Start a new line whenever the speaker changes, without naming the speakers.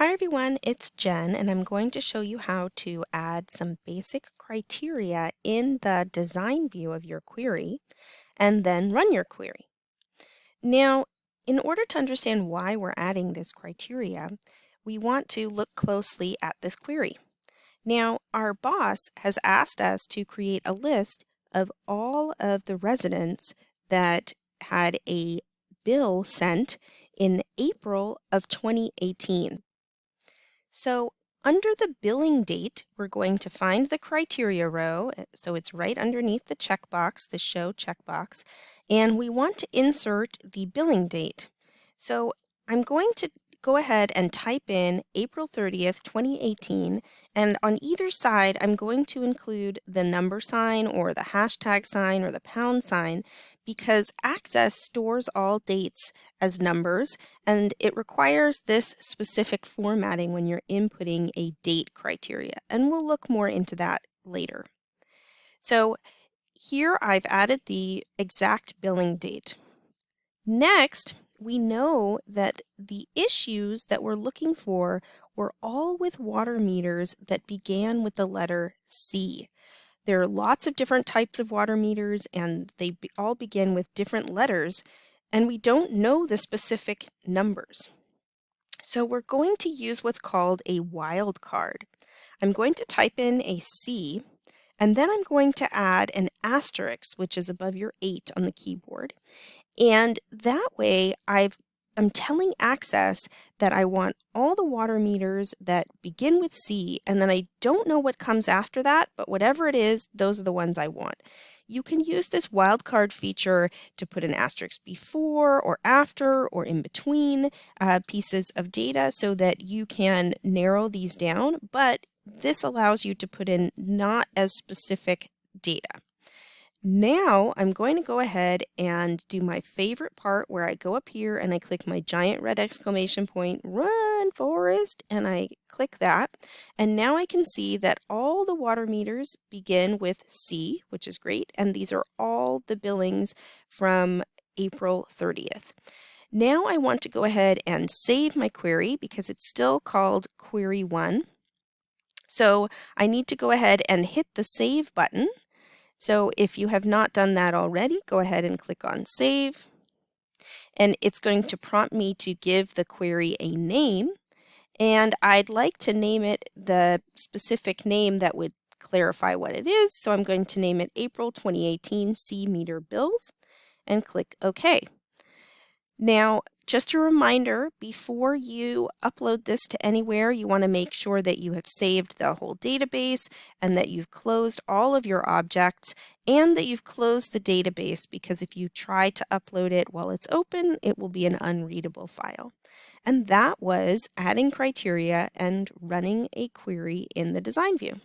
Hi everyone, it's Jen, and I'm going to show you how to add some basic criteria in the design view of your query and then run your query. Now, in order to understand why we're adding this criteria, we want to look closely at this query. Now, our boss has asked us to create a list of all of the residents that had a bill sent in April of 2018. So under the billing date, we're going to find the criteria row. So it's right underneath the checkbox, the show checkbox, and we want to insert the billing date. So I'm going to go ahead and type in April 30th, 2018, and on either side, I'm going to include the number sign or the hashtag sign or the pound sign because Access stores all dates as numbers, and it requires this specific formatting when you're inputting a date criteria, and we'll look more into that later. So here I've added the exact billing date. Next, we know that the issues that we're looking for were all with water meters that began with the letter C. There are lots of different types of water meters, and they all begin with different letters, and we don't know the specific numbers. So we're going to use what's called a wildcard. I'm going to type in a C, and then I'm going to add an asterisk, which is above your 8 on the keyboard. And that way I'm telling Access that I want all the water meters that begin with C, and then I don't know what comes after that, but whatever it is, those are the ones I want. You can use this wildcard feature to put an asterisk before or after or in between pieces of data so that you can narrow these down, but this allows you to put in not as specific data. Now I'm going to go ahead and do my favorite part where I go up here and I click my giant red exclamation point, run Forest, and I click that. And now I can see that all the water meters begin with C, which is great. And these are all the billings from April 30th. Now I want to go ahead and save my query because it's still called Query 1. So I need to go ahead and hit the Save button. So if you have not done that already, go ahead and click on Save. And it's going to prompt me to give the query a name. And I'd like to name it the specific name that would clarify what it is. So I'm going to name it April 2018 C meter bills and click OK. Now, just a reminder, before you upload this to anywhere, you want to make sure that you have saved the whole database and that you've closed all of your objects and that you've closed the database, because if you try to upload it while it's open, it will be an unreadable file. And that was adding criteria and running a query in the design view.